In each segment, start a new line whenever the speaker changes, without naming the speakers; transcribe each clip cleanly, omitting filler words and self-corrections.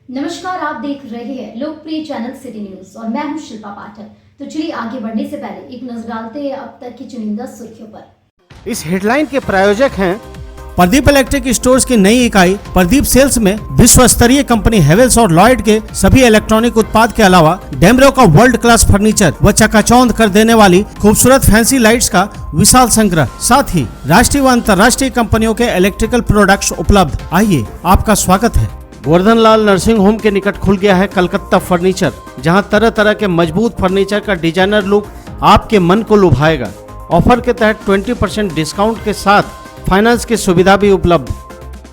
नमस्कार, आप देख रहे हैं लोकप्रिय चैनल सिटी न्यूज और मैं हूं शिल्पा पाठक। तो चलिए आगे बढ़ने से पहले एक नजर डालते हैं अब तक की चुनिंदा सुर्खियों पर।
इस हेडलाइन के प्रायोजक हैं
प्रदीप इलेक्ट्रिक स्टोर्स की नई इकाई प्रदीप सेल्स में विश्व स्तरीय कंपनी हेवेल्स और लॉयड के सभी इलेक्ट्रॉनिक उत्पाद के अलावा डेमरो का वर्ल्ड क्लास फर्नीचर व चकाचौंध कर देने वाली खूबसूरत फैंसी लाइट्स का विशाल संग्रह, साथ ही राष्ट्रीय व अंतर्राष्ट्रीय कंपनियों के इलेक्ट्रिकल प्रोडक्ट्स उपलब्ध। आइए, आपका स्वागत है।
गोवर्धन लाल नर्सिंग होम के निकट खुल गया है कलकत्ता फर्नीचर, जहां तरह तरह के मजबूत फर्नीचर का डिजाइनर लुक आपके मन को लुभाएगा। ऑफर के तहत 20% डिस्काउंट के साथ फाइनेंस की सुविधा भी उपलब्ध।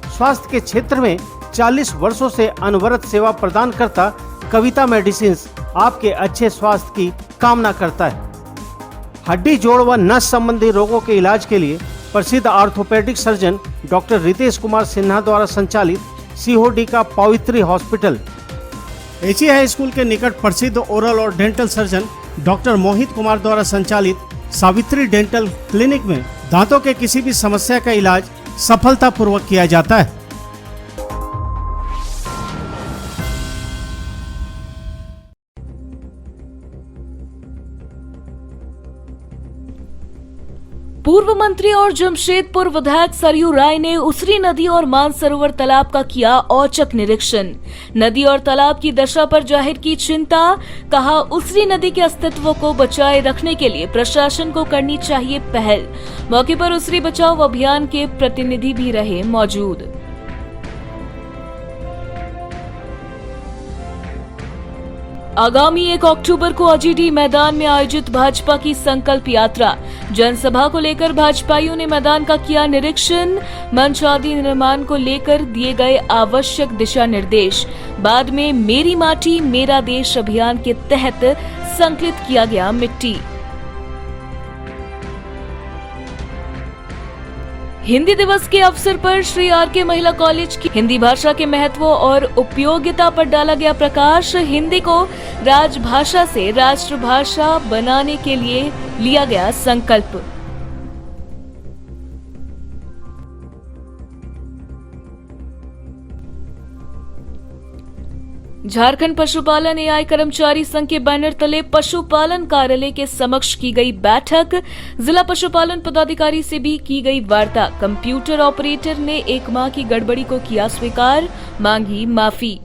स्वास्थ्य के क्षेत्र में 40 वर्षों से अनवरत सेवा प्रदान करता कविता मेडिसिन आपके अच्छे स्वास्थ्य की कामना करता है। हड्डी, जोड़ व नस संबंधी रोगों के इलाज के लिए प्रसिद्ध orthopaedic surgeon doctor Ritesh Kumar Sinha द्वारा संचालित सीओडी का पवित्री हॉस्पिटल।
एची हाई स्कूल के निकट प्रसिद्ध ओरल और dental surgeon doctor Mohit Kumar द्वारा संचालित सावित्री डेंटल क्लिनिक में दांतों के किसी भी समस्या का इलाज सफलतापूर्वक किया जाता है।
पूर्व मंत्री और जमशेदपुर विधायक सरयू राय ने उसरी नदी और मानसरोवर तालाब का किया औचक निरीक्षण। नदी और तालाब की दशा पर जाहिर की चिंता, कहा उसरी नदी के अस्तित्व को बचाए रखने के लिए प्रशासन को करनी चाहिए पहल। मौके पर उसरी बचाओ अभियान के प्रतिनिधि भी रहे मौजूद। आगामी 1 अक्टूबर को अजीडी मैदान में आयोजित भाजपा की संकल्प यात्रा, जनसभा को लेकर भाजपाइयों ने मैदान का किया निरीक्षण। मंच आदि निर्माण को लेकर दिए गए आवश्यक दिशा निर्देश। बाद में मेरी माटी मेरा देश अभियान के तहत संकलित किया गया मिट्टी। हिंदी दिवस के अवसर पर श्री आर.के. महिला कॉलेज की हिंदी भाषा के महत्व और उपयोगिता पर डाला गया प्रकाश। हिंदी को राजभाषा से राष्ट्रभाषा बनाने के लिए लिया गया संकल्प। झारखंड पशुपालन एआई कर्मचारी संघ के बैनर तले पशुपालन कार्यालय के समक्ष की गई बैठक। जिला पशुपालन पदाधिकारी से भी की गई वार्ता। कंप्यूटर ऑपरेटर ने 1 माह की गड़बड़ी को किया स्वीकार, मांगी माफी।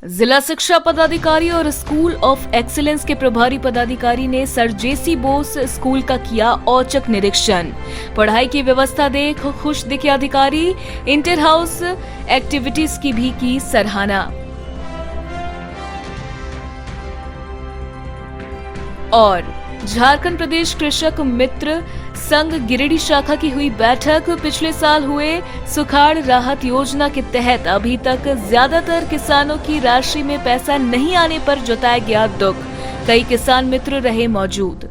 जिला शिक्षा पदाधिकारी और स्कूल ऑफ एक्सीलेंस के प्रभारी पदाधिकारी ने सर जेसी बोस स्कूल का किया औचक निरीक्षण। पढ़ाई की व्यवस्था देख खुश दिखे अधिकारी। इंटर हाउस एक्टिविटीज की भी की सराहना। और झारखंड प्रदेश कृषक मित्र संघ गिरिडीह शाखा की हुई बैठक। पिछले साल हुए सुखाड़ राहत योजना के तहत अभी तक ज्यादातर किसानों की राशि में पैसा नहीं आने पर जताया गया दुख। कई किसान मित्र रहे मौजूद।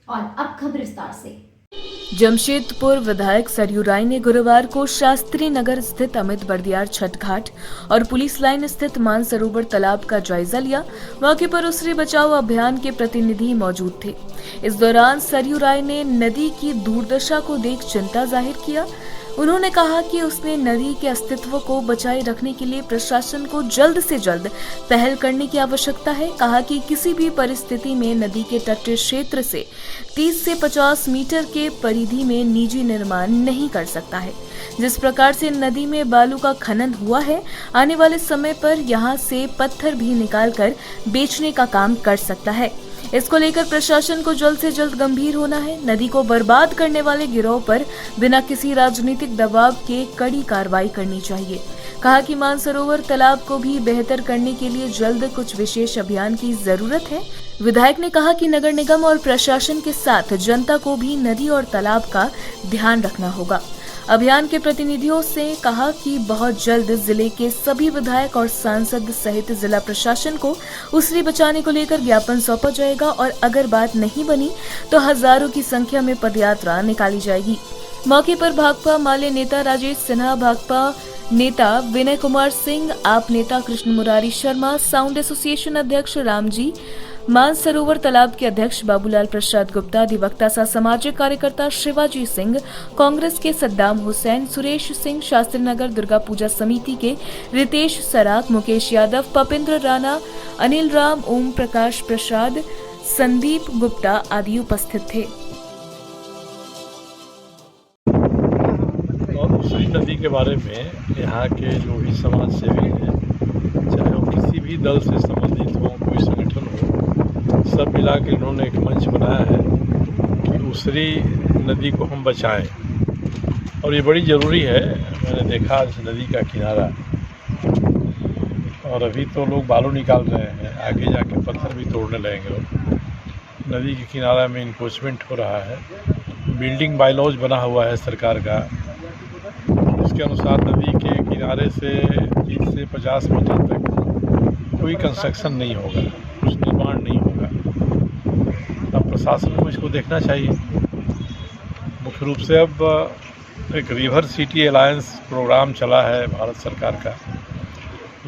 और अब खबर विस्तार से।
जमशेदपुर विधायक सरयू राय ने गुरुवार को शास्त्री नगर स्थित अमित बर्दियार छठ घाट और पुलिस लाइन स्थित मानसरोवर तालाब का जायजा लिया। मौके पर उसरी बचाओ अभियान के प्रतिनिधि मौजूद थे। इस दौरान सरयू राय ने नदी की दुर्दशा को देख चिंता जाहिर किया। उन्होंने कहा कि उसने नदी के अस्तित्व को बचाए रखने के लिए प्रशासन को जल्द से जल्द पहल करने की आवश्यकता है। कहा कि किसी भी परिस्थिति में नदी के तटीय क्षेत्र से 30 से 50 मीटर के परिधि में निजी निर्माण नहीं कर सकता है। जिस प्रकार से नदी में बालू का खनन हुआ है, आने वाले समय पर यहाँ से पत्थर भी निकालकर बेचने का काम कर सकता है। इसको लेकर प्रशासन को जल्द से जल्द गंभीर होना है। नदी को बर्बाद करने वाले गिरोह पर बिना किसी राजनीतिक दबाव के कड़ी कार्रवाई करनी चाहिए। कहा कि मानसरोवर तालाब को भी बेहतर करने के लिए जल्द कुछ विशेष अभियान की जरूरत है। विधायक ने कहा कि नगर निगम और प्रशासन के साथ जनता को भी नदी और तालाब का ध्यान रखना होगा। अभियान के प्रतिनिधियों से कहा कि बहुत जल्द जिले के सभी विधायक और सांसद सहित जिला प्रशासन को उसरी बचाने को लेकर ज्ञापन सौंपा जाएगा और अगर बात नहीं बनी तो हजारों की संख्या में पदयात्रा निकाली जाएगी। मौके पर भाकपा माले नेता राजेश सिन्हा, भाकपा नेता विनय कुमार सिंह, आप नेता कृष्ण मुरारी शर्मा, साउंड एसोसिएशन अध्यक्ष रामजी, मानसरोवर तालाब के अध्यक्ष बाबूलाल प्रसाद गुप्ता, अधिवक्ता सह सामाजिक कार्यकर्ता शिवाजी सिंह, कांग्रेस के सद्दाम हुसैन, सुरेश सिंह, शास्त्री नगर दुर्गा पूजा समिति के रितेश सराक, मुकेश यादव, पपिंद्र राणा, अनिल राम, ओम प्रकाश प्रसाद, संदीप गुप्ता आदि उपस्थित थे।
और उसरी नदी के बारे में यहाँ के जो भी समाज सेवी हैं, चाहे वो किसी भी दल से संबंधित हो, कोई संगठन हो, सब मिला के इन्होंने एक मंच बनाया है कि उसरी नदी को हम बचाएं। और ये बड़ी ज़रूरी है। मैंने देखा इस नदी का किनारा, और अभी तो लोग बालू निकाल रहे हैं, आगे जाके पत्थर भी तोड़ने लगेंगे लोग। नदी के किनारा में इंक्रोचमेंट हो रहा है, बिल्डिंग बायलॉज बना हुआ है सरकार का। इसके अनुसार नदी के किनारे से 30 से 50 मीटर तक कोई कंस्ट्रक्शन नहीं होगा, कुछ निर्माण नहीं होगा। अब प्रशासन को इसको देखना चाहिए। मुख्य रूप से अब एक रिवर सिटी अलायंस प्रोग्राम चला है भारत सरकार का,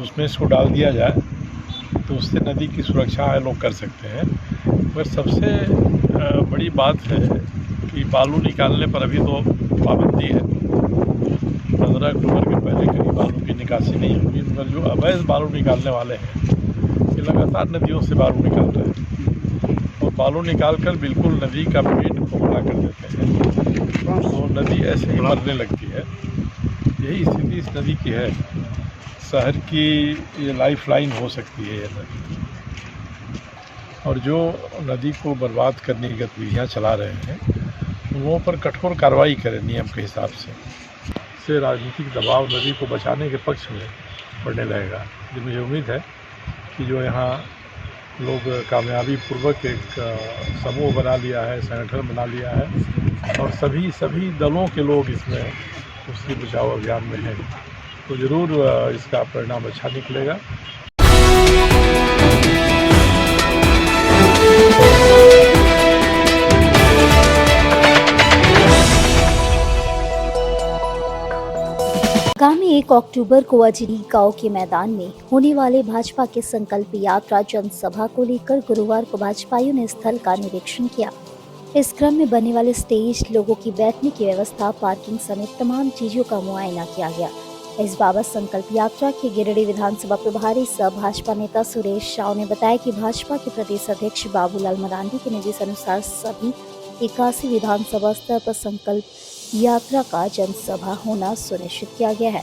उसमें इसको डाल दिया जाए तो उससे नदी की सुरक्षा लोग कर सकते हैं। मगर सबसे बड़ी बात है कि बालू निकालने पर अभी तो पाबंदी है। 15 अक्टूबर के पहले कहीं बालू की निकासी नहीं होगी, मगर जो अवैध बालू निकालने वाले हैं ये लगातार नदियों से बालू निकाल रहे हैं और बालू निकालकर बिल्कुल नदी का पेट खोखला कर देते हैं, तो नदी ऐसे ही मरने लगती है। यही स्थिति इस नदी की है। शहर की ये लाइफ लाइन हो सकती है ये नदी, और जो नदी को बर्बाद करने की गतिविधियाँ चला रहे हैं उन पर कठोर कार्रवाई करें नियम के हिसाब से। इससे राजनीतिक दबाव नदी को बचाने के पक्ष में बढ़ने लगेगा। जो मुझे उम्मीद है कि जो यहाँ लोग कामयाबी पूर्वक एक समूह बना लिया है, संगठन बना लिया है, और सभी दलों के लोग इसमें उसकी बचाव अभियान में हैं, तो ज़रूर इसका परिणाम अच्छा निकलेगा।
आगामी 1 अक्टूबर को अजरी गांव के मैदान में होने वाले भाजपा के संकल्प यात्रा जनसभा को लेकर गुरुवार को भाजपाइयों ने स्थल का निरीक्षण किया। इस क्रम में बनने वाले स्टेज, लोगों की बैठने की व्यवस्था, पार्किंग समेत तमाम चीजों का मुआयना किया गया। इस बाबत संकल्प यात्रा के गिरिडीह विधानसभा प्रभारी सह भाजपा नेता सुरेश साव ने बताया कि भाजपा के प्रदेश अध्यक्ष बाबूलाल मरांडी के निर्देश अनुसार सभी 81 विधानसभा स्तर पर संकल्प यात्रा का जनसभा होना सुनिश्चित किया गया है।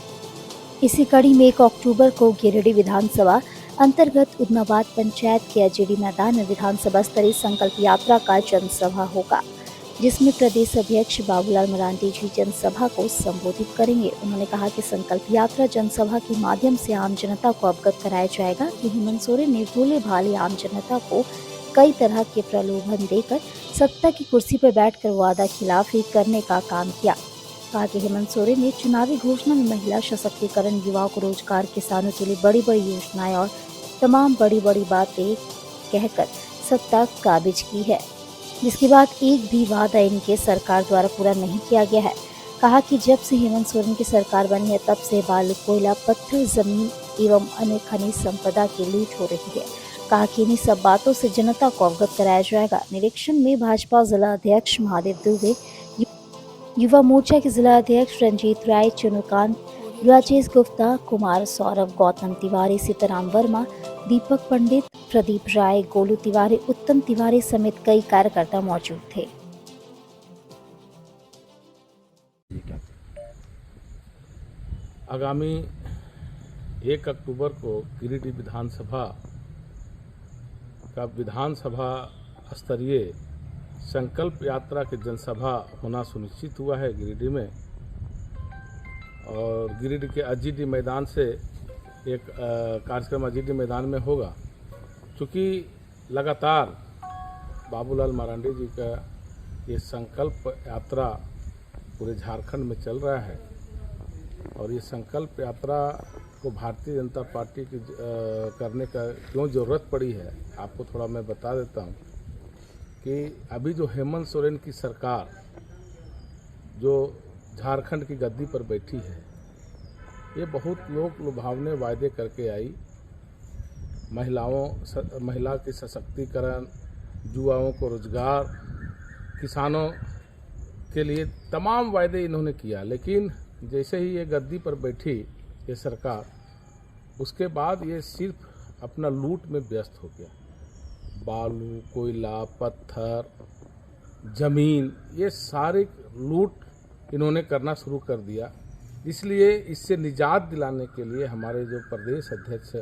इसी कड़ी में 1 अक्टूबर को गिरिडीह विधानसभा अंतर्गत उदनाबाद पंचायत के अजरी मैदान में विधानसभा स्तरीय संकल्प यात्रा का जनसभा होगा, जिसमें प्रदेश अध्यक्ष बाबूलाल मरांडी जी जनसभा को संबोधित करेंगे। उन्होंने कहा कि संकल्प यात्रा जनसभा के माध्यम से आम जनता को अवगत कराया जाएगा कि हेमंत सोरेन ने भोले भाले आम जनता को कई तरह के प्रलोभन देकर सत्ता की कुर्सी पर बैठकर वादा खिलाफी करने का काम किया। कहा कि हेमंत सोरेन ने चुनावी घोषणा में महिला सशक्तिकरण, युवाओं को रोजगार, किसानों के लिए बड़ी बड़ी योजनाएं और तमाम बड़ी बड़ी बातें कहकर सत्ता काबिज की है, जिसके बाद एक भी वादा इनके सरकार द्वारा पूरा नहीं किया गया है। कहा कि जब से हेमंत सोरेन की सरकार बनी है तब से बालू, कोयला, पत्थर, जमीन एवं अन्य खनिज संपदा की लूट हो रही है। कहा कि इन्हीं सब बातों से जनता को अवगत कराया जाएगा। निरीक्षण में भाजपा जिला अध्यक्ष महादेव दुबे, युवा मोर्चा के जिला अध्यक्ष रंजीत राय, चुनुकांत, राजेश गुप्ता, कुमार सौरभ, गौतम तिवारी, सीताराम वर्मा, दीपक पंडित, प्रदीप राय, गोलू तिवारी, उत्तम तिवारी समेत कई कार्यकर्ता मौजूद थे।
आगामी 1 अक्टूबर को गिरिडीह विधानसभा का विधानसभा स्तरीय संकल्प यात्रा की जनसभा होना सुनिश्चित हुआ है गिरिडीह में, और गिरिडीह के अजीडी मैदान से एक कार्यक्रम अजीडी मैदान में होगा। चूँकि लगातार बाबूलाल मरांडी जी का ये संकल्प यात्रा पूरे झारखंड में चल रहा है, और ये संकल्प यात्रा को भारतीय जनता पार्टी की करने का क्यों ज़रूरत पड़ी है, आपको थोड़ा मैं बता देता हूँ कि अभी जो हेमंत सोरेन की सरकार जो झारखंड की गद्दी पर बैठी है, ये बहुत लोग लुभावने वायदे करके आई। महिला की सशक्तिकरण, युवाओं को रोजगार, किसानों के लिए तमाम वायदे इन्होंने किया, लेकिन जैसे ही ये गद्दी पर बैठी ये सरकार, उसके बाद ये सिर्फ अपना लूट में व्यस्त हो गया। बालू, कोयला, पत्थर, जमीन, ये सारे लूट इन्होंने करना शुरू कर दिया। इसलिए इससे निजात दिलाने के लिए हमारे जो प्रदेश अध्यक्ष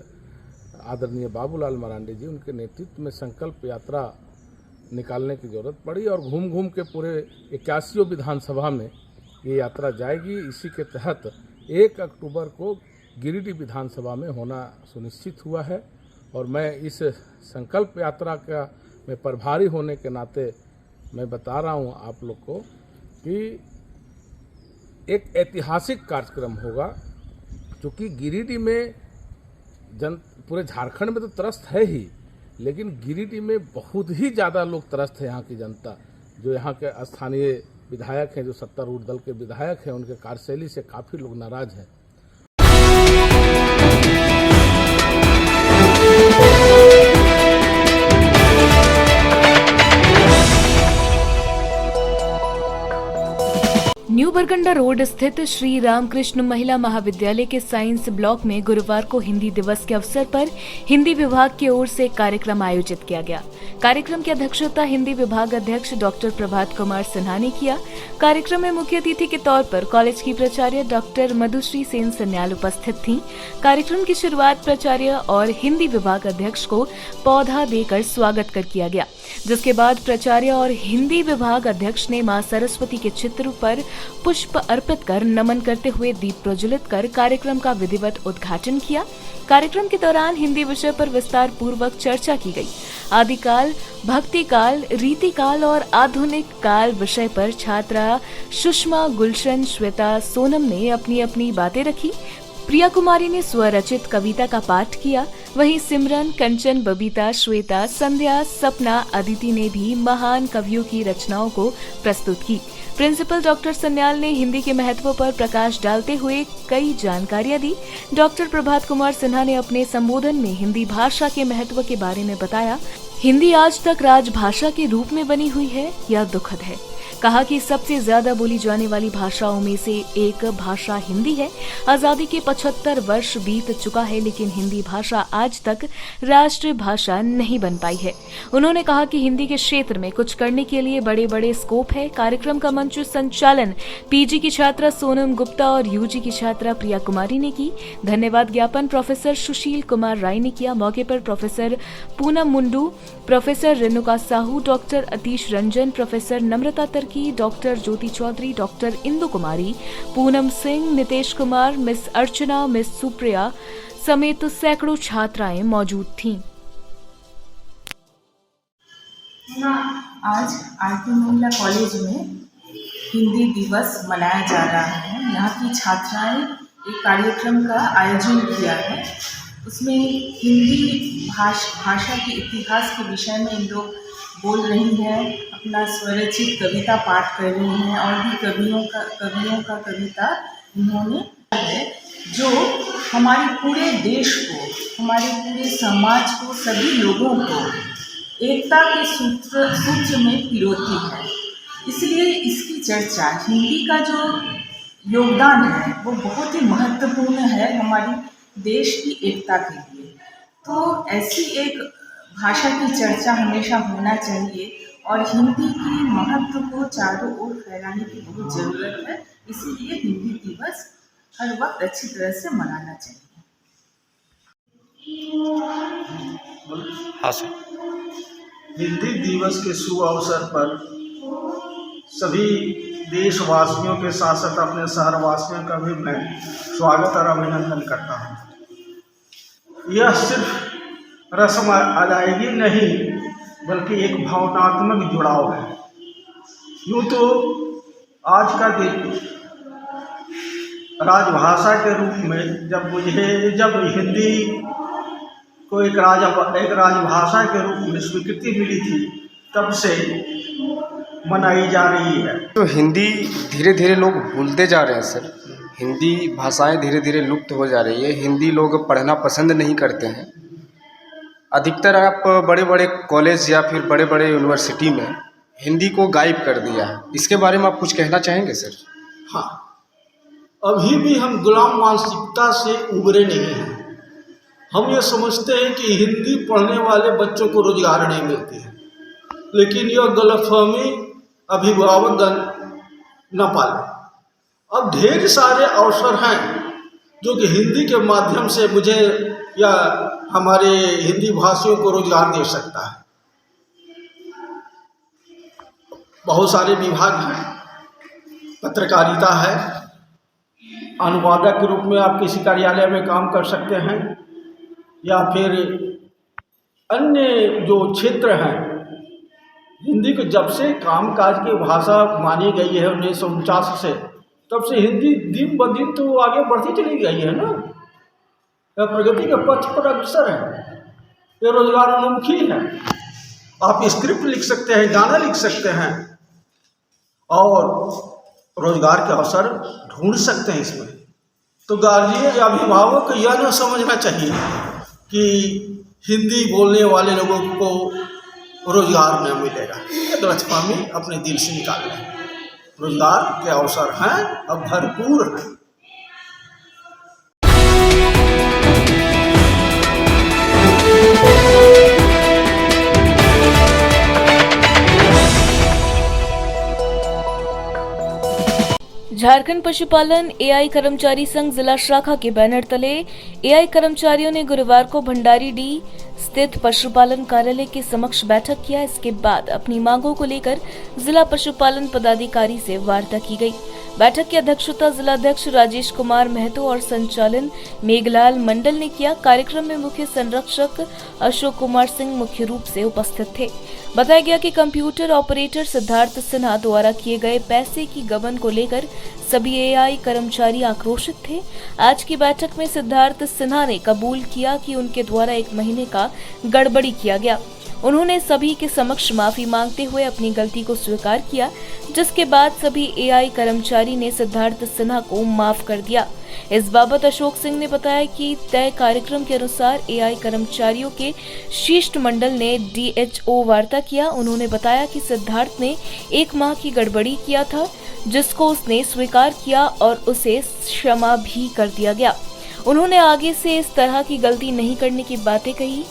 आदरणीय बाबूलाल मरांडी जी, उनके नेतृत्व में संकल्प यात्रा निकालने की ज़रूरत पड़ी और घूम घूम के पूरे 81 विधानसभा में ये यात्रा जाएगी। इसी के तहत 1 अक्टूबर को गिरिडीह विधानसभा में होना सुनिश्चित हुआ है और मैं इस संकल्प यात्रा का मैं प्रभारी होने के नाते मैं बता रहा हूँ आप लोग को कि एक ऐतिहासिक कार्यक्रम होगा, क्योंकि गिरिडीह में पूरे झारखंड में तो त्रस्त है ही, लेकिन गिरिडीह में बहुत ही ज़्यादा लोग त्रस्त है। यहाँ की जनता, जो यहाँ के स्थानीय विधायक हैं, जो सत्तारूढ़ दल के विधायक हैं, उनके कार्यशैली से काफ़ी लोग नाराज हैं।
न्यू बरगंडा रोड स्थित श्री रामकृष्ण महिला महाविद्यालय के साइंस ब्लॉक में गुरुवार को हिंदी दिवस के अवसर पर हिंदी विभाग की ओर से कार्यक्रम आयोजित किया गया। कार्यक्रम की अध्यक्षता हिंदी विभाग अध्यक्ष डॉक्टर प्रभात कुमार सिन्हा ने किया। कार्यक्रम में मुख्य अतिथि के तौर पर कॉलेज की प्राचार्य डॉक्टर मधुश्री सेन सन्याल उपस्थित थीं। कार्यक्रम की शुरुआत प्राचार्य और हिंदी विभाग अध्यक्ष को पौधा देकर स्वागत कर किया गया, जिसके बाद प्राचार्य और हिंदी विभाग अध्यक्ष ने मां सरस्वती के चित्र पर पुष्प अर्पित कर नमन करते हुए दीप प्रज्वलित कर कार्यक्रम का विधिवत उद्घाटन किया। कार्यक्रम के दौरान हिंदी विषय पर विस्तार पूर्वक चर्चा की गई। आदिकाल, भक्ति काल, रीति काल और आधुनिक काल विषय पर छात्रा सुषमा, गुलशन, श्वेता, सोनम ने अपनी अपनी बातें रखी। प्रिया कुमारी ने स्वरचित कविता का पाठ किया। वहीं सिमरन, कंचन, बबीता, श्वेता, संध्या, सपना, अदिति ने भी महान कवियों की रचनाओं को प्रस्तुत की। प्रिंसिपल डॉक्टर सन्याल ने हिंदी के महत्व पर प्रकाश डालते हुए कई जानकारियां दी। डॉक्टर प्रभात कुमार सिन्हा ने अपने संबोधन में हिंदी भाषा के महत्व के बारे में बताया। हिंदी आज तक राजभाषा के रूप में बनी हुई है, यह दुखद है। कहा कि सबसे ज्यादा बोली जाने वाली भाषाओं में से एक भाषा हिंदी है। आजादी के 75 वर्ष बीत चुका है, लेकिन हिंदी भाषा आज तक राष्ट्रीय भाषा नहीं बन पाई है। उन्होंने कहा कि हिंदी के क्षेत्र में कुछ करने के लिए बड़े बड़े स्कोप है। कार्यक्रम का मंच संचालन पीजी की छात्रा सोनम गुप्ता और यूजी की छात्रा प्रिया कुमारी ने की। धन्यवाद ज्ञापन प्रोफेसर सुशील कुमार राय ने किया। मौके पर professor Poonam Mundu, professor Renuka Sahu, doctor Atish Ranjan, professor Namrata Tirkey, doctor Jyoti Chaudhary, doctor Indu Kumari, Poonam Singh, Nitesh Kumar, miss Archana, miss Supriya समेत सैकड़ों छात्राएं मौजूद थीं।
आज आरती महिला कॉलेज में हिंदी दिवस मनाया जा रहा है। यहाँ की छात्राएं एक कार्यक्रम का आयोजन किया है। उसमें हिंदी भाषा के इतिहास के विषय में इन लोग बोल रही हैं, अपना स्वरचित कविता पाठ कर रही हैं और भी कवियों का कविता इन्होंने है, जो हमारे पूरे देश को, हमारे पूरे समाज को, सभी लोगों को एकता के सूत्र में पिरोती है। इसलिए इसकी चर्चा, हिंदी का जो योगदान है वो बहुत ही महत्वपूर्ण है हमारी देश की एकता के लिए। तो ऐसी एक भाषा की चर्चा हमेशा होना चाहिए और हिंदी की महत्व को चारों ओर फैलाने की बहुत ज़रूरत है। इसीलिए हिंदी दिवस हर वक्त अच्छी तरह से मनाना चाहिए।
हाँ सर।
हिंदी दिवस के शुभ अवसर पर सभी देशवासियों के साथ साथ अपने शहरवासियों का भी मैं स्वागत और अभिनंदन करता हूँ। यह सिर्फ रस्म अदायगी नहीं, बल्कि एक भावनात्मक जुड़ाव है। यूँ तो आज का दिन राजभाषा के रूप में जब हिंदी को एक राजभाषा के रूप में स्वीकृति मिली थी, तब से मनाई जा रही है।
तो हिंदी धीरे धीरे लोग भूलते जा रहे हैं सर। हिंदी भाषाएं धीरे धीरे लुप्त हो जा रही है। हिंदी लोग पढ़ना पसंद नहीं करते हैं। अधिकतर आप बड़े बड़े कॉलेज या फिर बड़े बड़े यूनिवर्सिटी में हिंदी को गायब कर दिया है। इसके बारे में आप कुछ कहना चाहेंगे सर?
हाँ, अभी भी हम गुलाम मानसिकता से उबरे नहीं हैं। हम ये समझते हैं कि हिंदी पढ़ने वाले बच्चों को रोजगार नहीं मिलती है, लेकिन यह गलतफहमी अभिभावकगण न पालें। अब ढेर सारे अवसर हैं जो कि हिंदी के माध्यम से मुझे या हमारे हिंदी भाषियों को रोजगार दे सकता है। बहुत सारे विभाग हैं, पत्रकारिता है, अनुवादक के रूप में आप किसी कार्यालय में काम कर सकते हैं, या फिर अन्य जो क्षेत्र हैं। हिंदी को जब से कामकाज की भाषा मानी गई है 1949 से, तब से हिंदी दिन ब दिन तो आगे बढ़ती चली गई है ना। यह प्रगति के पथ पर अग्रसर है, यह रोजगारोन्मुखी है। आप स्क्रिप्ट लिख सकते हैं, गाना लिख सकते हैं और रोजगार के अवसर ढूंढ सकते हैं इसमें। तो गार्जियन या अभिभावक को यह न समझना चाहिए कि हिंदी बोलने वाले लोगों को रोजगार न मिलेगा। ये गलतफहमी अपने दिल से निकाल लें। रोजगार के अवसर हैं, अब भरपूर हैं।
झारखंड पशुपालन एआई कर्मचारी संघ जिला शाखा के बैनर तले एआई कर्मचारियों ने गुरुवार को भंडारीडीह स्थित पशुपालन कार्यालय के समक्ष बैठक किया। इसके बाद अपनी मांगों को लेकर जिला पशुपालन पदाधिकारी से वार्ता की गई। बैठक की अध्यक्षता जिलाध्यक्ष राजेश कुमार महतो और संचालन मेघलाल मंडल ने किया। कार्यक्रम में मुख्य संरक्षक अशोक कुमार सिंह मुख्य रूप से उपस्थित थे। बताया गया कि कंप्यूटर ऑपरेटर सिद्धार्थ सिन्हा द्वारा किए गए पैसे की गबन को लेकर सभी एआई कर्मचारी आक्रोशित थे। आज की बैठक में सिद्धार्थ सिन्हा ने कबूल किया कि उनके द्वारा 1 महीने का गड़बड़ी किया गया। उन्होंने सभी के समक्ष माफी मांगते हुए अपनी गलती को स्वीकार किया, जिसके बाद सभी एआई कर्मचारी ने सिद्धार्थ सिन्हा को माफ कर दिया। इस बाबत अशोक सिंह ने बताया कि तय कार्यक्रम के अनुसार एआई कर्मचारियों के शिष्टमंडल ने डीएचओ वार्ता किया। उन्होंने बताया कि सिद्धार्थ ने 1 माह की गड़बड़ी किया था, जिसको उसने स्वीकार किया और उसे क्षमा भी कर दिया गया। उन्होंने आगे से इस तरह की गलती नहीं करने की बातें कही।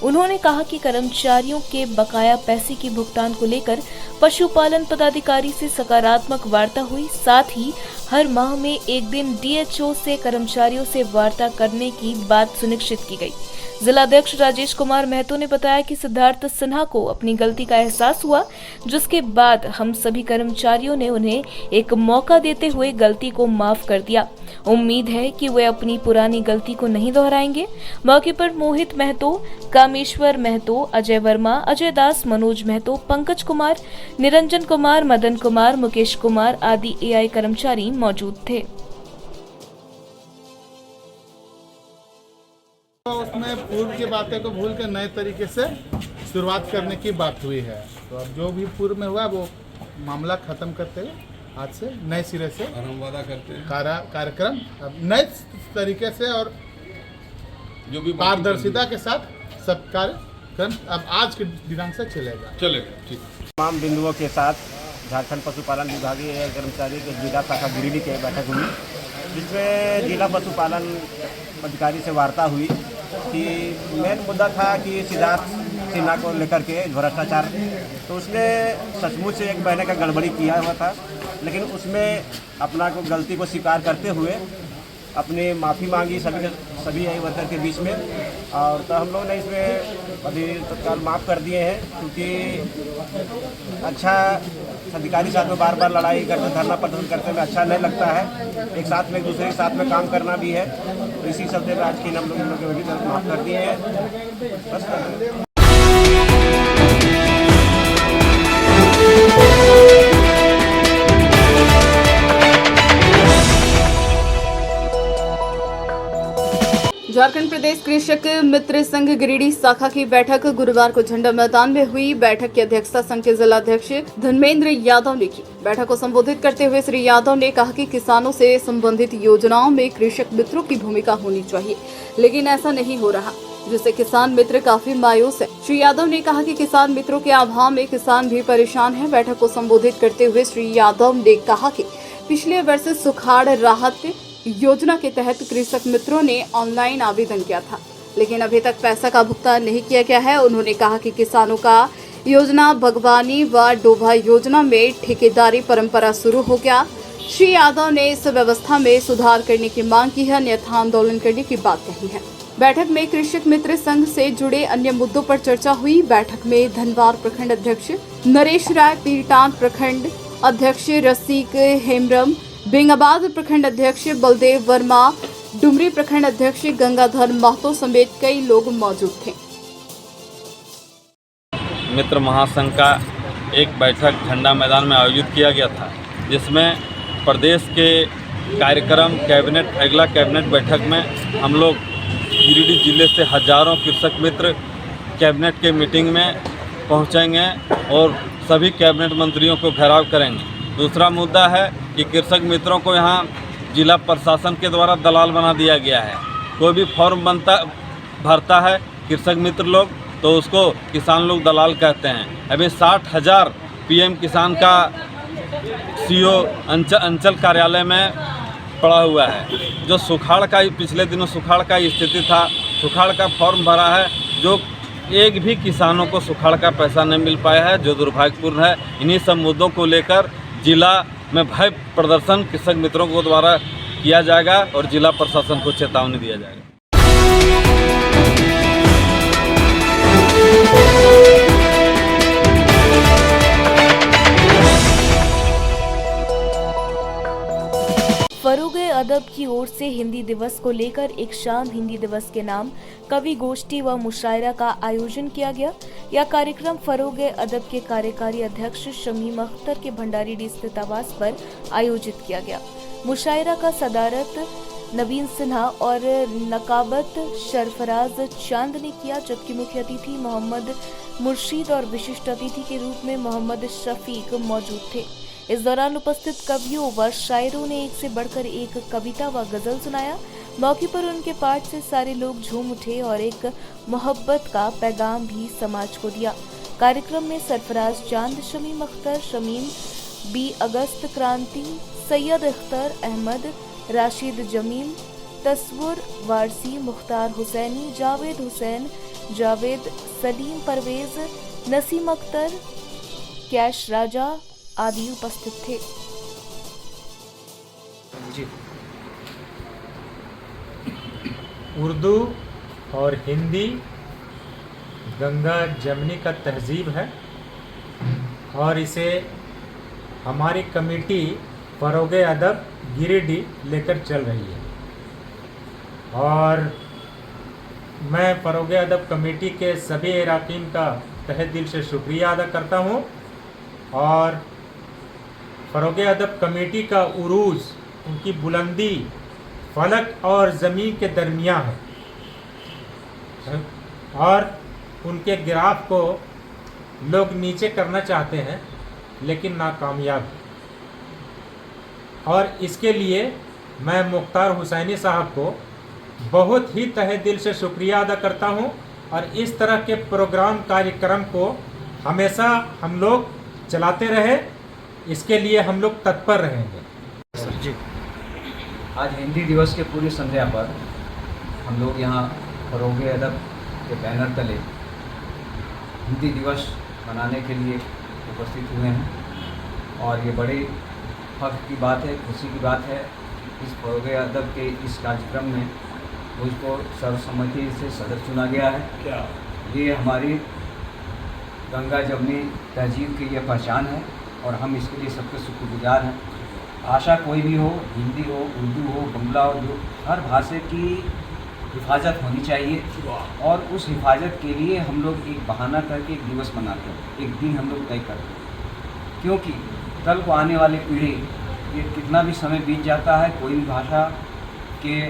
उन्होंने कहा कि कर्मचारियों के बकाया पैसे की भुगतान को लेकर पशुपालन पदाधिकारी से सकारात्मक वार्ता हुई। साथ ही हर माह में 1 दिन डीएचओ से कर्मचारियों से वार्ता करने की बात सुनिश्चित की गई। जिलाध्यक्ष राजेश कुमार महतो ने बताया कि सिद्धार्थ सिन्हा को अपनी गलती का एहसास हुआ, जिसके बाद हम सभी कर्मचारियों ने उन्हें एक मौका देते हुए गलती को माफ कर दिया। उम्मीद है कि वे अपनी पुरानी गलती को नहीं दोहराएंगे। मौके पर मोहित महतो, कामेश्वर महतो, अजय वर्मा, अजय दास, मनोज महतो, पंकज कुमार, निरंजन कुमार, मदन कुमार, मुकेश कुमार आदि एआई कर्मचारी मौजूद थे।
तो उसमें पूर्व की बातें को भूल के नए तरीके से शुरुआत करने की बात हुई है। तो अब जो भी पूर्व में हुआ वो मामला खत्म करते हुए आज से नए सिरे से और हम वादा करते हैं कार्यक्रम अब नए तरीके से और जो भी पारदर्शिता के साथ सब कार्यक्रम अब आज के दिनांक से चलेगा। ठीक।
तमाम बिंदुओं के साथ झारखंड पशुपालन विभागीय एआई कर्मचारी के जिला शाखा गिरिडीह के बैठक हुई, जिसमें जिला पशुपालन अधिकारी से वार्ता हुई कि मेन मुद्दा था कि सिद्धार्थ सिन्हा को लेकर के भ्रष्टाचार, तो उसने सचमुच से 1 महीने का गड़बड़ी किया हुआ था, लेकिन उसमें अपना को गलती को स्वीकार करते हुए अपनी माफ़ी मांगी सभी एआई वर्कर के बीच में। और तो हम लोग ने इसमें अभी तत्काल माफ़ कर दिए हैं, क्योंकि अच्छा अधिकारी साथ में बार बार लड़ाई करते, धरना प्रदर्शन करते में अच्छा नहीं लगता है। एक साथ में एक दूसरे के साथ में काम करना भी है। तो इसी चलते में आज की हम लोग भी माफ़ कर दिए हैं। बस
झारखंड प्रदेश कृषक मित्र संघ गिरिडीह शाखा की बैठक गुरुवार को झंडा मैदान में हुई। बैठक की अध्यक्षता संघ के जिलाध्यक्ष धर्मेंद्र यादव ने की। बैठक को संबोधित करते हुए श्री यादव ने कहा कि किसानों से संबंधित योजनाओं में कृषक मित्रों की भूमिका होनी चाहिए, लेकिन ऐसा नहीं हो रहा, जिससे किसान मित्र काफी मायूस है। श्री यादव ने कहा कि किसान मित्रों के अभाव में किसान भी परेशान है। बैठक को संबोधित करते हुए श्री यादव ने कहा कि पिछले वर्ष सुखाड़ राहत योजना के तहत कृषक मित्रों ने ऑनलाइन आवेदन किया था, लेकिन अभी तक पैसा का भुगतान नहीं किया गया है। उन्होंने कहा कि किसानों का योजना भगवानी व डोभा योजना में ठेकेदारी परंपरा शुरू हो गया। श्री यादव ने इस व्यवस्था में सुधार करने की मांग की है, अन्यथा आंदोलन करने की बात कही है। बैठक में कृषक मित्र संघ से जुड़े अन्य मुद्दों पर चर्चा हुई। बैठक में धनवार प्रखंड अध्यक्ष नरेश राय, पीरटान प्रखंड अध्यक्ष रसिक हेमरम, बेंगाबाद प्रखंड अध्यक्ष बलदेव वर्मा, डुमरी प्रखंड अध्यक्ष गंगाधर महतो समेत कई लोग मौजूद थे।
मित्र महासंघ का एक बैठक झंडा मैदान में आयोजित किया गया था, जिसमें प्रदेश के कार्यक्रम कैबिनेट अगला कैबिनेट बैठक में हम लोग गिरिडीह जिले से हजारों कृषक मित्र कैबिनेट के मीटिंग में पहुंचेंगे और सभी कैबिनेट मंत्रियों को घेराव करेंगे। दूसरा मुद्दा है कि कृषक मित्रों को यहाँ जिला प्रशासन के द्वारा दलाल बना दिया गया है। कोई भी फॉर्म भरता है कृषक मित्र लोग, तो उसको किसान लोग दलाल कहते हैं। अभी 60,000 पीएम किसान का सीओ अंचल कार्यालय में पड़ा हुआ है। जो सुखाड़ का पिछले दिनों सुखाड़ का स्थिति था, सुखाड़ का फॉर्म भरा है, जो एक भी किसानों को सुखाड़ का पैसा नहीं मिल पाया है, जो दुर्भाग्यपूर्ण है। इन्हीं सब मुद्दों को लेकर जिला में भव्य प्रदर्शन कृषक मित्रों को द्वारा किया जाएगा और जिला प्रशासन को चेतावनी दिया जाएगा।
फरोगे अदब की ओर से हिंदी दिवस को लेकर एक शाम हिंदी दिवस के नाम कवि गोष्ठी व मुशायरा का आयोजन किया गया। यह कार्यक्रम फरोगे अदब के कार्यकारी अध्यक्ष शमीम अख्तर के भंडारीडीह स्थित आवास पर आयोजित किया गया। मुशायरा का सदारत नवीन सिन्हा और नकाबत सरफराज चांद ने किया, जबकि मुख्य अतिथि मोहम्मद मुर्शीद और विशिष्ट अतिथि के रूप में मोहम्मद शफीक मौजूद थे। इस दौरान उपस्थित कवियों व शायरों ने एक से बढ़कर एक कविता व गजल सुनाया। मौके पर उनके पाठ से सारे लोग झूम उठे और एक मोहब्बत का पैगाम भी समाज को दिया। कार्यक्रम में सरफराज चांद, शमीम अख्तर, शमीम बी, अगस्त क्रांति, सैयद अख्तर अहमद, राशिद जमील, तस्वुर वारसी, मुख्तार हुसैनी, जावेद हुसैन, जावेद सलीम, परवेज, नसीम अख्तर, कैश राजा आदि उपस्थित थे।
उर्दू और हिंदी गंगा जमनी का तहजीब है और इसे हमारी कमेटी फरोगे अदब गिरिडीह लेकर चल रही है और मैं फरोगे अदब कमेटी के सभी अरकान का तहे दिल से शुक्रिया अदा करता हूँ और फरोगे अदब कमेटी का उरूज, उनकी बुलंदी फलक और ज़मीन के दरमियान है और उनके ग्राफ को लोग नीचे करना चाहते हैं लेकिन नाकामयाब। और इसके लिए मैं मुख्तार हुसैनी साहब को बहुत ही तहे दिल से शुक्रिया अदा करता हूं और इस तरह के प्रोग्राम कार्यक्रम को हमेशा हम लोग चलाते रहे, इसके लिए हम लोग तत्पर रहेंगे।
सर जी, आज हिंदी दिवस के पूरी संध्या पर हम लोग यहाँ फरोगे अदब के बैनर तले हिंदी दिवस मनाने के लिए उपस्थित हुए हैं और ये बड़ी फख्र की बात है, खुशी की बात है। इस फरोगे अदब के इस कार्यक्रम में मुझको सर्वसम्मति से सदस्य चुना गया है। क्या ये हमारी गंगा जमनी तहजीब की ये पहचान है और हम इसके लिए सबके शुक्रगुजार हैं। भाषा कोई भी हो, हिंदी हो, उर्दू हो, बंगला हो, जो हर भाषा की हिफाजत होनी चाहिए और उस हिफाजत के लिए हम लोग एक बहाना करके एक दिवस मनाते हैं, एक दिन हम लोग तय करते हैं, क्योंकि कल को आने वाली पीढ़ी, ये कितना भी समय बीत जाता है, कोई भी भाषा के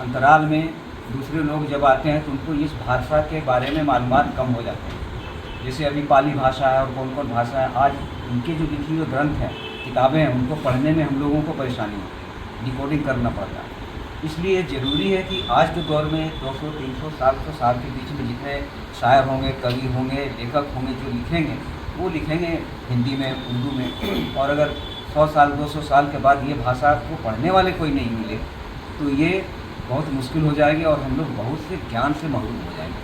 अंतराल में दूसरे लोग जब आते हैं तो उनको इस भाषा के बारे में मालूमात कम हो जाते हैं। जैसे अभी पाली भाषा है और कौन कौन भाषा है, आज उनके जो लिखी हुए ग्रंथ हैं, किताबें हैं, उनको पढ़ने में हम लोगों को परेशानी होती है, डिकोडिंग करना पड़ता है। इसलिए ज़रूरी है कि आज के दौर में 200, 300, 400 साल के बीच में जितने शायर होंगे, कवि होंगे, लेखक होंगे, जो लिखेंगे वो लिखेंगे हिंदी में, उर्दू में। और अगर 100 साल 200 साल के बाद ये भाषा को पढ़ने वाले कोई नहीं मिले तो ये बहुत मुश्किल हो जाएगी और हम लोग बहुत से ज्ञान से महरूम हो जाएंगे।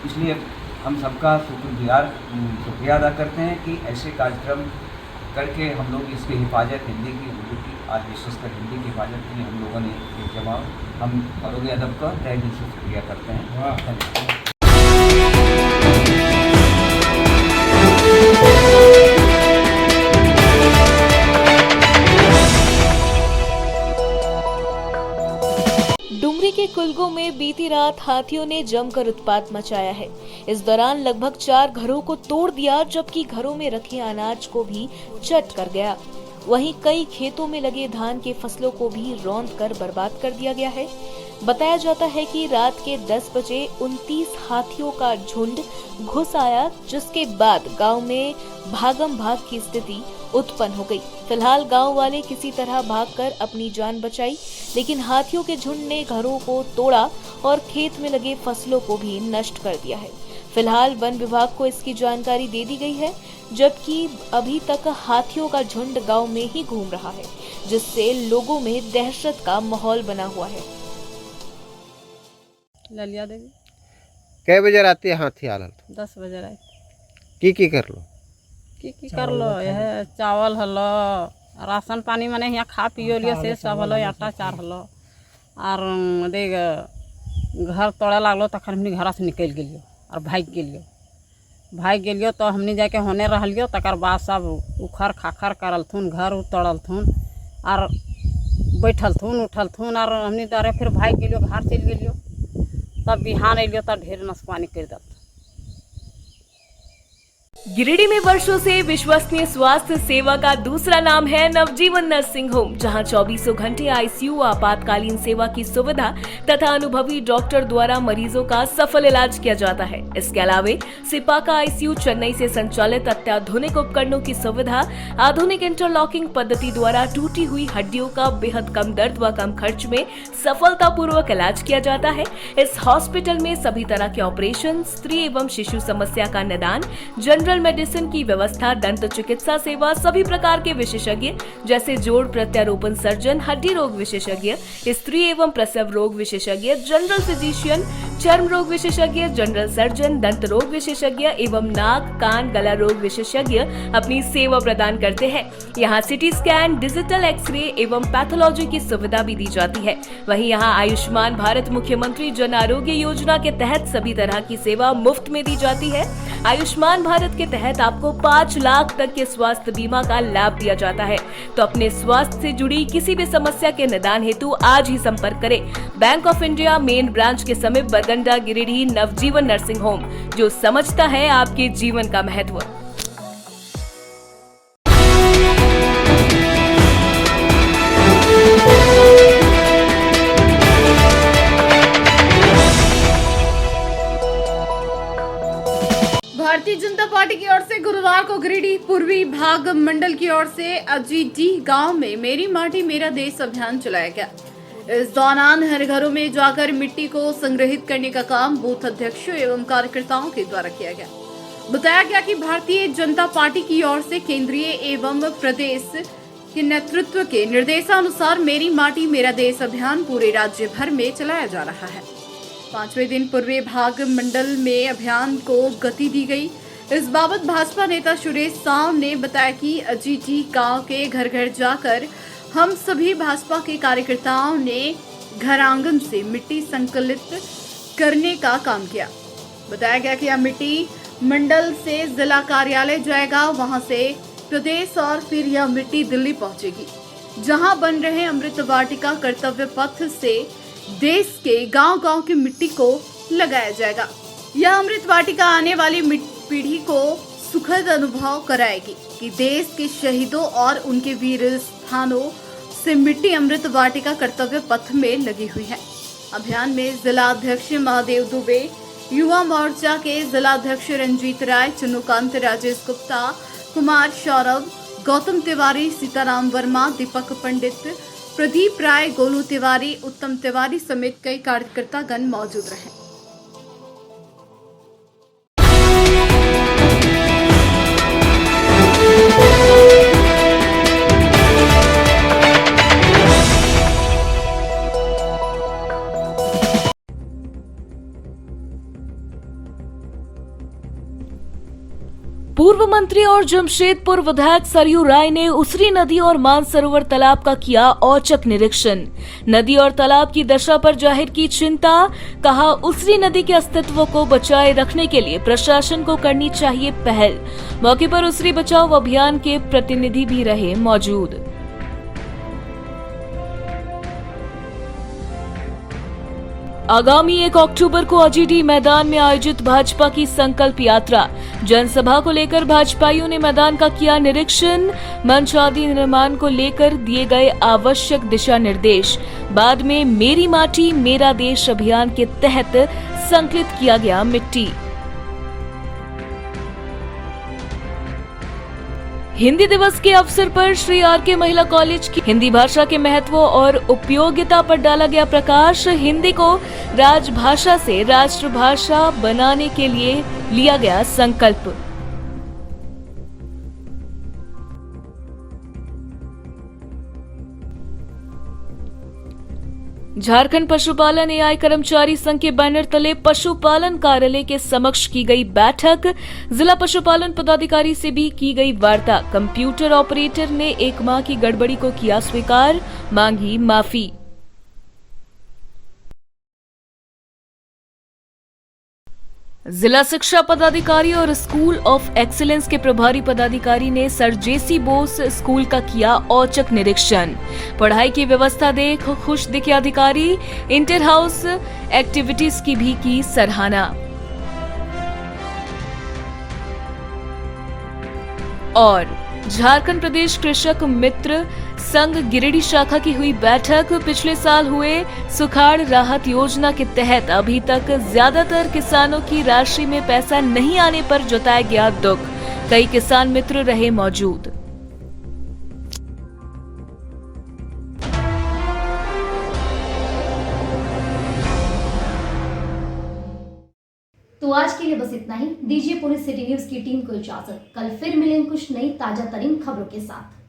इसलिए हम सबका शुक्रिया अदा करते हैं कि ऐसे कार्यक्रम करके हम लोग इसकी हिफाजत, हिंदी की, उर्दू की, आज विशेषकर हिंदी की हिफाजत के लिए हम लोगों ने एक जमाव, हम फरोग अदब का तहे दिल से शुक्रिया करते हैं।
डुमरी के कुलगो में बीती रात हाथियों ने जमकर उत्पात मचाया है। इस दौरान लगभग 4 घरों को तोड़ दिया, जबकि घरों में रखे अनाज को भी चट कर गया। वहीं कई खेतों में लगे धान के फसलों को भी रौंद कर बर्बाद कर दिया गया है। बताया जाता है कि रात के 10 बजे 29 हाथियों का झुंड घुस आया, जिसके बाद गांव में भागम भाग की स्थिति उत्पन्न हो गई। फिलहाल गांव वाले किसी तरह भागकर अपनी जान बचाई, लेकिन हाथियों के झुंड ने घरों को तोड़ा और खेत में लगे फसलों को भी नष्ट कर दिया है। फिलहाल वन विभाग को इसकी जानकारी दे दी गई है, जबकि अभी तक हाथियों का झुंड गांव में ही घूम रहा है, जिससे लोगों में दहशत का माहौल बना हुआ है।
ललिया देवी।
कै बजे रात हाथी आल?
10 बजे रात।
की कर लो?
की कर लो, यह चावल हलो, राशन पानी माने यहाँ खा पियो लियो से सब हलो, आटा चार हलो, और देख घर तोड़े लागलो तखन हमनी घर से निकल गेलियो और भाग गेलियो तो हमनी जाके होने रहलियो। तकर बाद सब उखड़ खाखर करलथुन, घर तोड़लथुन और बैठलथुन उठलथुन, और हमनी तारे फिर भाग गेलियो, घर चल गेलियो। तब बिहान अलियो तब ढेर नसपानी कर दल।
गिरिडीह में वर्षों से विश्वसनीय स्वास्थ्य सेवा का दूसरा नाम है नवजीवन नर्सिंग होम, जहां 24 घंटे आईसीयू, आपातकालीन सेवा की सुविधा तथा अनुभवी डॉक्टर द्वारा मरीजों का सफल इलाज किया जाता है। इसके अलावा सिपाका आईसीयू चेन्नई से संचालित अत्याधुनिक उपकरणों की सुविधा, आधुनिक इंटरलॉकिंग पद्धति द्वारा टूटी हुई हड्डियों का बेहद कम दर्द व कम खर्च में सफलतापूर्वक इलाज किया जाता है। इस हॉस्पिटल में सभी तरह के ऑपरेशन, स्त्री एवं शिशु समस्या का निदान, जनरल मेडिसिन की व्यवस्था, दंत चिकित्सा सेवा, सभी प्रकार के विशेषज्ञ जैसे जोड़ प्रत्यारोपण सर्जन, हड्डी रोग विशेषज्ञ, स्त्री एवं प्रसव रोग विशेषज्ञ, जनरल फिजिशियन, चर्म रोग विशेषज्ञ, जनरल सर्जन, दंत रोग विशेषज्ञ एवं नाक, कान, गला रोग विशेषज्ञ अपनी सेवा प्रदान करते हैं। यहाँ सिटी स्कैन, डिजिटल एक्सरे एवं पैथोलॉजी की सुविधा भी दी जाती है। वहीं यहाँ आयुष्मान भारत मुख्यमंत्री जन आरोग्य योजना के तहत सभी तरह की सेवा मुफ्त में दी जाती है। आयुष्मान भारत के तहत आपको 5 लाख तक के स्वास्थ्य बीमा का लाभ दिया जाता है। तो अपने स्वास्थ्य से जुड़ी किसी भी समस्या के निदान हेतु आज ही संपर्क करें bank of India main branch के समीप बरगंडा गिरिडीह नवजीवन नर्सिंग होम, जो समझता है आपके जीवन का महत्व।
भारतीय जनता पार्टी की ओर से गुरुवार को गिरिडीह पूर्वी भाग मंडल की ओर से अजीडीह गांव में मेरी माटी मेरा देश अभियान चलाया गया। इस दौरान हर घरों में जाकर मिट्टी को संग्रहित करने का काम बूथ अध्यक्षों एवं कार्यकर्ताओं के द्वारा किया गया। बताया गया कि भारतीय जनता पार्टी की ओर से केंद्रीय एवं प्रदेश के नेतृत्व के निर्देशानुसार मेरी माटी मेरा देश अभियान पूरे राज्य भर में चलाया जा रहा है। 5वें दिन पूर्वी भाग मंडल में अभियान को गति दी गई। इस बाबत भाजपा नेता सुरेश साव ने बताया कि अजीडीह गांव के घर घर जाकर हम सभी भाजपा के कार्यकर्ताओं ने घर आंगन से मिट्टी संकलित करने का काम किया। बताया गया कि यह मिट्टी मंडल से जिला कार्यालय जाएगा, वहां से प्रदेश और फिर यह मिट्टी दिल्ली पहुंचेगी, जहां बन रहे अमृत वाटिका कर्तव्य पथ से देश के गांव-गांव की मिट्टी को लगाया जाएगा। यह अमृत वाटिका आने वाली पीढ़ी को सुखद अनुभव कराएगी कि देश के शहीदों और उनके वीर स्थानों से मिट्टी अमृत वाटिका कर्तव्य पथ में लगी हुई है। अभियान में जिला अध्यक्ष महादेव दुबे, युवा मोर्चा के जिला अध्यक्ष रंजीत राय, चुनुकांत, राजेश गुप्ता, कुमार सौरभ, गौतम तिवारी, सीताराम वर्मा, दीपक पंडित, प्रदीप राय, गोलू तिवारी, उत्तम तिवारी समेत कई कार्यकर्तागण मौजूद रहे।
पूर्व मंत्री और जमशेदपुर विधायक सरयू राय ने उसरी नदी और मानसरोवर तालाब का किया औचक निरीक्षण। नदी और तालाब की दशा पर जाहिर की चिंता, कहा उसरी नदी के अस्तित्व को बचाए रखने के लिए प्रशासन को करनी चाहिए पहल। मौके पर उसरी बचाओ अभियान के प्रतिनिधि भी रहे मौजूद। आगामी 1 अक्टूबर को अजीडी मैदान में आयोजित भाजपा की संकल्प यात्रा, जनसभा को लेकर भाजपाइयों ने मैदान का किया निरीक्षण। मंच आदि निर्माण को लेकर दिए गए आवश्यक दिशा निर्देश। बाद में मेरी माटी मेरा देश अभियान के तहत संकलित किया गया मिट्टी। हिंदी दिवस के अवसर पर श्री आर.के. महिला कॉलेज की हिंदी भाषा के महत्व और उपयोगिता पर डाला गया प्रकाश। हिंदी को राजभाषा से राष्ट्रभाषा बनाने के लिए लिया गया संकल्प। झारखंड पशुपालन एआई कर्मचारी संघ के बैनर तले पशुपालन कार्यालय के समक्ष की गई बैठक। जिला पशुपालन पदाधिकारी से भी की गई वार्ता। कंप्यूटर ऑपरेटर ने 1 माह की गड़बड़ी को किया स्वीकार, मांगी माफी। जिला शिक्षा पदाधिकारी और स्कूल ऑफ एक्सीलेंस के प्रभारी पदाधिकारी ने सर जेसी बोस स्कूल का किया औचक निरीक्षण। पढ़ाई की व्यवस्था देख खुश दिखे अधिकारी। इंटर हाउस एक्टिविटीज की भी की सराहना। और झारखंड प्रदेश कृषक मित्र संघ गिरिडीह शाखा की हुई बैठक। पिछले साल हुए सुखाड़ राहत योजना के तहत अभी तक ज्यादातर किसानों की राशि में पैसा नहीं आने पर जताया गया दुख। कई किसान मित्र रहे मौजूद।
तो आज के लिए बस इतना ही। दीजिए पूरी सिटी न्यूज की टीम को इजाजत। कल फिर मिलेंगे कुछ नई ताजा तरीन खबरों के साथ।